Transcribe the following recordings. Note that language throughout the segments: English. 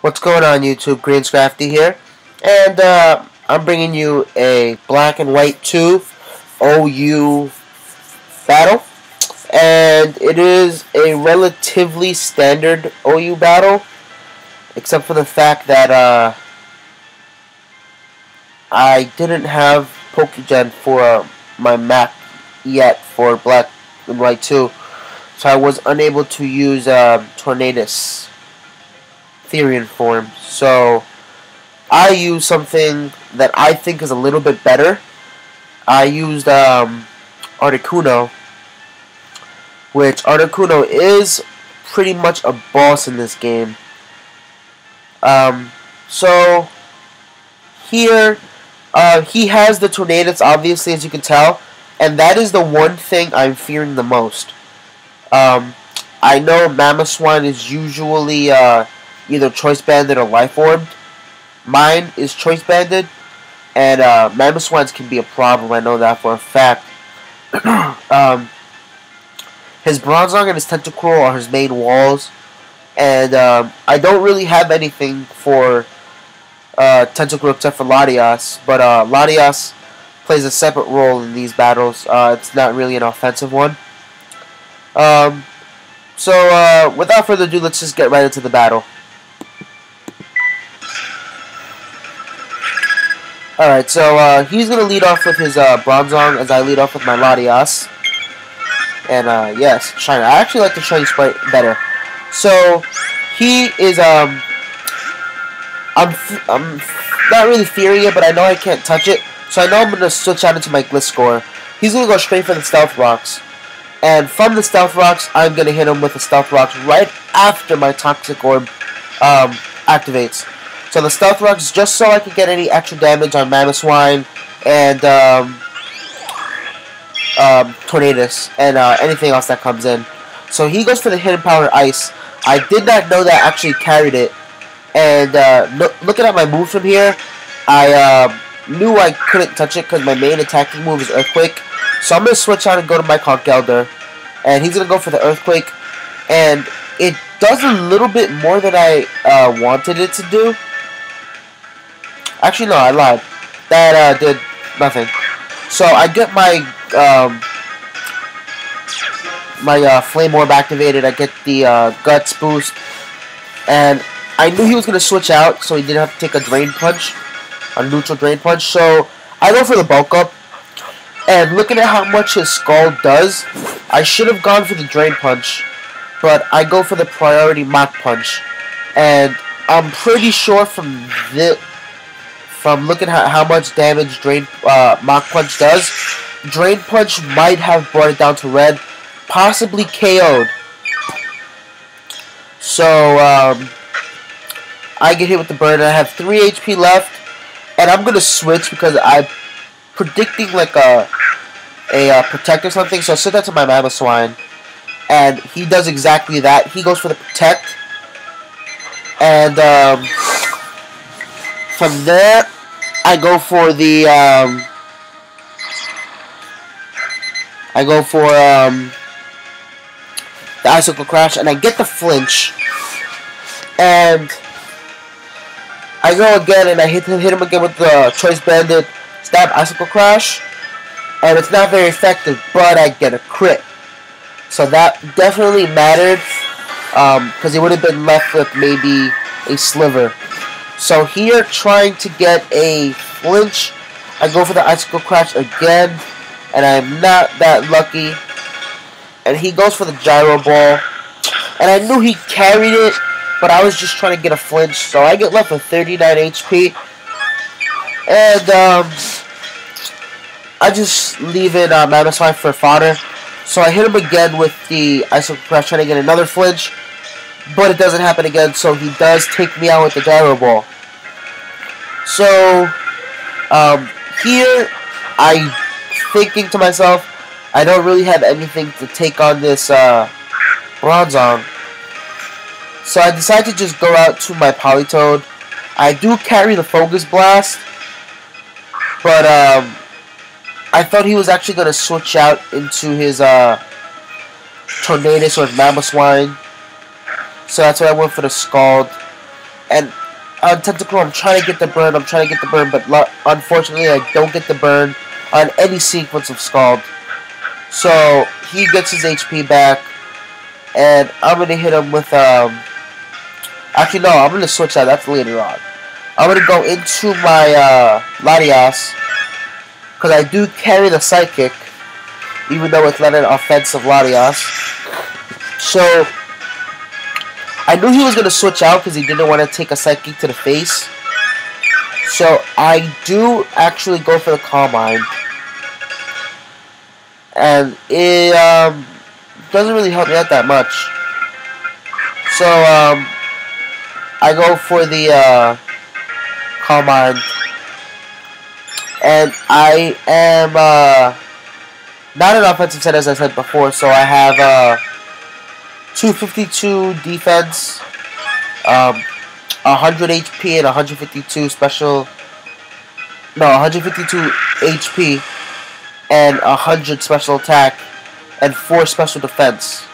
What's going on, YouTube? Greenscrafty here, and I'm bringing you a black and white 2 OU battle, and it is a relatively standard OU battle, except for the fact that I didn't have Pokem for my map yet for black and white 2, so I was unable to use Tornadus Therian form. So I used something that I think is a little bit better. I used Articuno, which Articuno is pretty much a boss in this game. So here he has the Tornadus, obviously, as you can tell, and that is the one thing I'm fearing the most. I know Mamoswine is usually either Choice Banded or Life Orbed. Mine is Choice Banded, and Mamoswines can be a problem, I know that for a fact. His Bronzong and his Tentacruel are his main walls, and I don't really have anything for Tentacruel except for Latias, but Latias plays a separate role in these battles. It's not really an offensive one. So without further ado, let's just get right into the battle. Alright, so he's going to lead off with his Bronzong as I lead off with my Latias. And yes, Shiny. I actually like the Shiny Sprite better. So he is, I'm not really fearing it, but I know I can't touch it. So I know I'm going to switch out into my Gliscor. He's going to go straight for the Stealth Rocks. And from the Stealth Rocks, I'm going to hit him with the Stealth Rocks right after my Toxic Orb activates. So the Stealth Rocks, just so I can get any extra damage on Mamoswine and Tornadus and anything else that comes in. So he goes for the Hidden Power Ice. I did not know that actually carried it. And looking at my move from here, I knew I couldn't touch it because my main attacking move is Earthquake. So I'm going to switch out and go to my Conkeldurr. And he's going to go for the Earthquake. And it does a little bit more than I wanted it to do. Actually, no, I lied. That did nothing. So I get my Flame Orb activated. I get the Guts boost, and I knew he was gonna switch out, so he didn't have to take a Drain Punch, a neutral Drain Punch. So I go for the Bulk Up, and looking at how much his Scald does, I should have gone for the Drain Punch, but I go for the priority Mach Punch, and I'm pretty sure from looking at how much damage Mach Punch does, Drain Punch might have brought it down to red, possibly KO'd. So, I get hit with the burn, and I have 3 HP left, and I'm going to switch because I'm predicting like a Protect or something, so I set that to my Mamoswine, and he does exactly that. He goes for the Protect, and from there, I go for the Icicle Crash, and I get the flinch, and I go again, and I hit him again with the Choice Banded Stab Icicle Crash, and it's not very effective, but I get a crit. So that definitely mattered, because he would have been left with maybe a sliver. So here, trying to get a flinch, I go for the Icicle Crash again, and I'm not that lucky. And he goes for the Gyro Ball, and I knew he carried it, but I was just trying to get a flinch, so I get left with 39 HP. And I just leave it Mamoswine for fodder. So I hit him again with the Icicle Crash, trying to get another flinch. But it doesn't happen again, so he does take me out with the Gyro Ball. So, here, I'm thinking to myself, I don't really have anything to take on this Bronzong. So I decide to just go out to my Politoed. I do carry the Focus Blast, but I thought he was actually going to switch out into his Tornadus or Mamoswine. So that's why I went for the Scald. And on Tentacle, I'm trying to get the burn, but unfortunately I don't get the burn on any sequence of Scald. So he gets his HP back, and I'm going to hit him with, actually no, I'm going to switch that, that's later on. I'm going to go into my Latias, because I do carry the Psychic, even though it's not an offensive Latias. So, I knew he was going to switch out because he didn't want to take a Psychic to the face. So, I do actually go for the Calm Mind. And it doesn't really help me out that much. So, I go for the Calm Mind. And I am not an offensive set as I said before, so I have 252 defense, 100 HP and 152 special. No, 152 HP and 100 special attack and 4 special defense.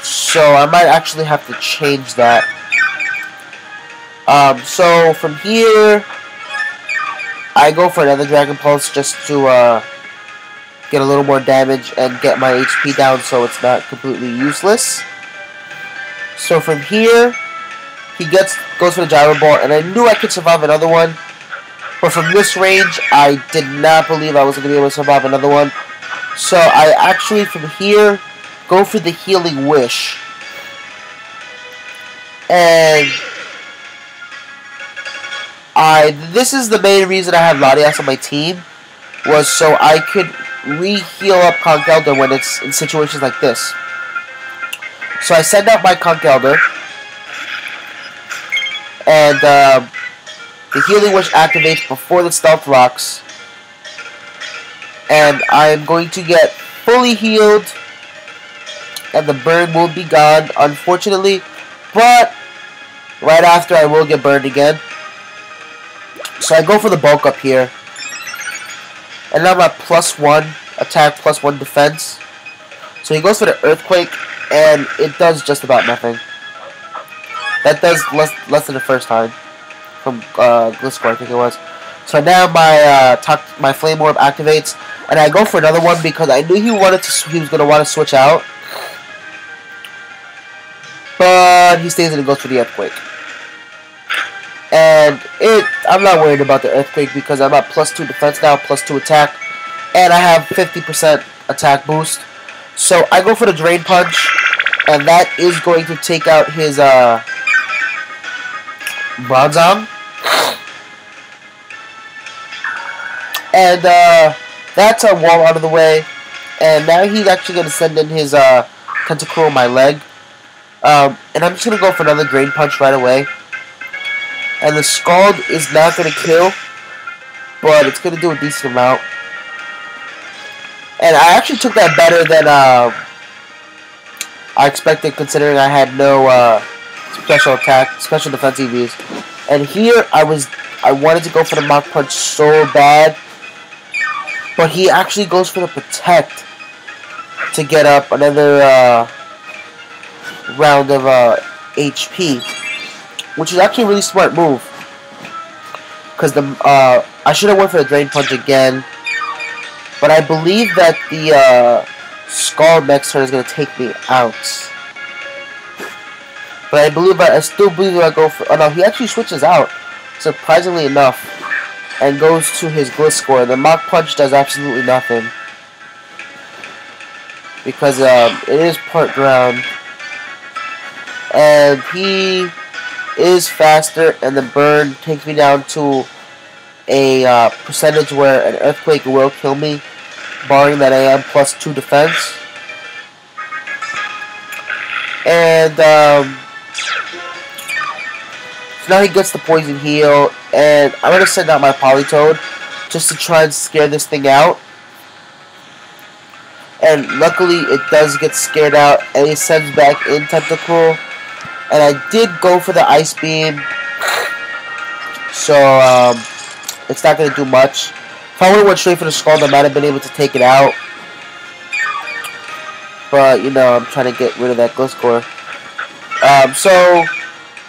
So I might actually have to change that. So from here, I go for another Dragon Pulse just to get a little more damage and get my HP down so it's not completely useless. So from here, he goes for the Gyro Ball, and I knew I could survive another one. But from this range, I did not believe I was going to be able to survive another one. So I actually, from here, go for the Healing Wish. And this is the main reason I have Latias on my team, was so I could re-heal up Conch Elder when it's in situations like this. So I send out my Conch Elder, and the Healing Wish activates before the Stealth Rocks, and I am going to get fully healed, and the burn will be gone, unfortunately, but right after I will get burned again. So I go for the bulk up here. And now I'm at +1 attack, +1 defense. So he goes for the Earthquake, and it does just about nothing. That does less than the first time from Gliscor, I think it was. So now my Flame Orb activates, and I go for another one because I knew he was going to want to switch out. But he stays and goes for the Earthquake. And I'm not worried about the Earthquake because I'm at +2 defense now, +2 attack, and I have 50% attack boost. So I go for the Drain Punch, and that is going to take out his Bronzong. And that's a wall out of the way. And now he's actually going to send in his Tentacle on my leg. And I'm just going to go for another Drain Punch right away. And the Scald is not going to kill, but it's going to do a decent amount. And I actually took that better than I expected, considering I had no special defense EVs. And here I wanted to go for the Mach Punch so bad, but he actually goes for the Protect to get up another round of HP. Which is actually a really smart move. Because I should have went for the Drain Punch again. But I believe that the Scald next turn is going to take me out. But I still believe that I go for... Oh no, he actually switches out. Surprisingly enough. And goes to his Gliscor. The Mach Punch does absolutely nothing. Because it is part ground. And he is faster, and the burn takes me down to a percentage where an Earthquake will kill me, barring that I am +2 defense. And so now he gets the Poison Heal, and I'm going to send out my Politoed just to try and scare this thing out. And luckily it does get scared out, and he sends back in Tentacle. And I did go for the Ice Beam, so it's not going to do much. If I would have went straight for the Scald, I might have been able to take it out. But, you know, I'm trying to get rid of that Gliscor. So,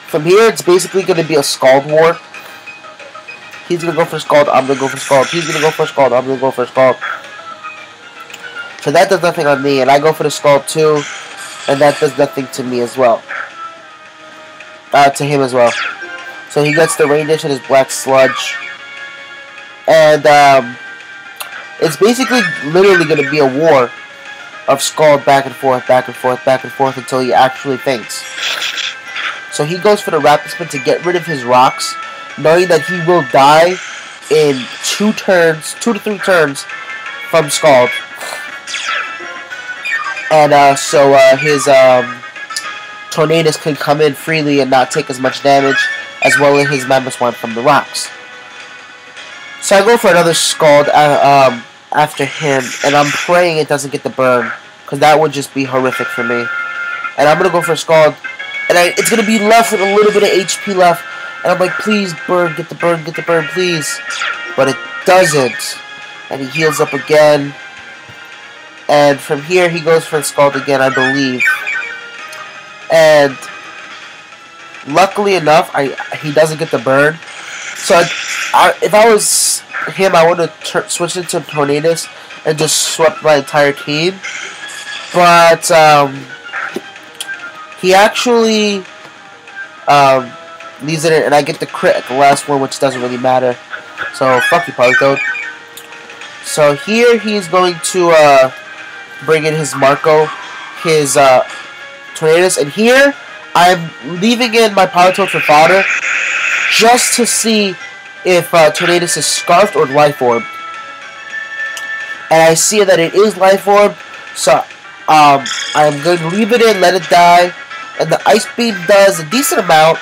From here, it's basically going to be a Scald war. He's going to go for Scald, I'm going to go for Scald. He's going to go for Scald, I'm going to go for Scald. So that does nothing on me, and I go for the Scald too, and that does nothing to me as well. To him as well. So he gets the Rain Dish and his Black Sludge. And it's basically literally going to be a war of Scald back and forth, back and forth, back and forth until he actually faints. So he goes for the Rapid Spin to get rid of his rocks, knowing that he will die in 2 to 3 turns from Scald. And so his Tornadus can come in freely and not take as much damage, as well as his Mamoswine from the rocks. So I go for another Scald after him, and I'm praying it doesn't get the burn, because that would just be horrific for me. And I'm going to go for a Scald, and it's going to be left with a little bit of HP left, and I'm like, please, burn, get the burn, please. But it doesn't, and he heals up again. And from here, he goes for a Scald again, I believe. And luckily enough, he doesn't get the burn. So if I was him, I would have switched into Tornadus and just swept my entire team. But he actually leaves it in, and I get the crit at the last one, which doesn't really matter. So fuck you, Politoed. So here he's going to bring in his Marco, his Tornadus, and here I'm leaving in my Politoed for fodder just to see if Tornadus is Scarfed or Life Orb. And I see that it is Life Orb, so I'm going to leave it in, let it die, and the Ice Beam does a decent amount,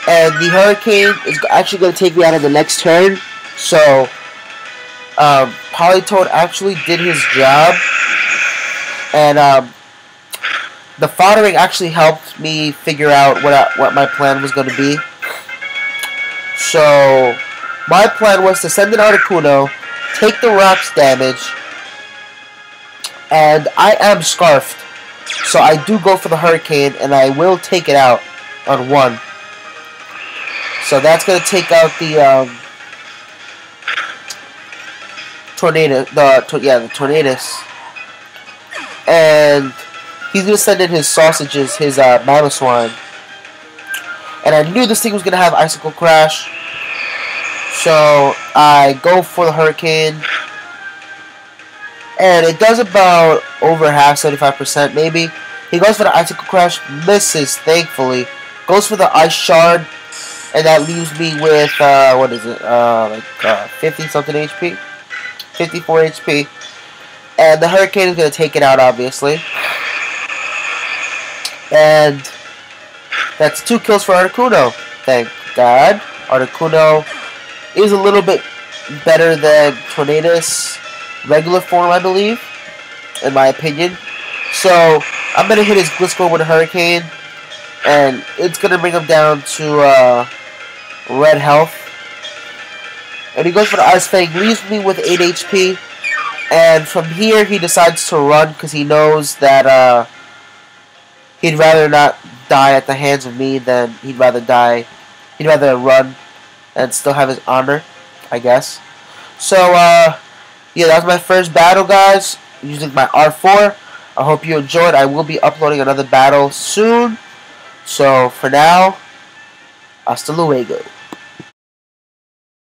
and the Hurricane is actually going to take me out of the next turn, so Politoed actually did his job, and the foddering actually helped me figure out what my plan was going to be. So my plan was to send an Articuno, take the rocks damage, and I am Scarfed, so I do go for the Hurricane, and I will take it out on 1. So that's going to take out the the Tornadus, and he's going to send in his sausages, his Mamoswine. And I knew this thing was going to have Icicle Crash, so I go for the Hurricane, and it does about over half, 75% maybe. He goes for the Icicle Crash, misses, thankfully. Goes for the Ice Shard, and that leaves me with, what is it, like 50-something HP? 54 HP. And the Hurricane is going to take it out, obviously. And that's 2 kills for Articuno. Thank God. Articuno is a little bit better than Tornadus regular form, I believe, in my opinion. So I'm going to hit his Gliscor with a Hurricane, and it's going to bring him down to red health. And he goes for the Ice Fang, leaves me with 8 HP. And from here, he decides to run because he knows that he'd rather not die at the hands of me than he'd rather run and still have his honor, I guess. So, yeah, that was my first battle, guys, using my R4. I hope you enjoyed. I will be uploading another battle soon. So, for now, hasta luego.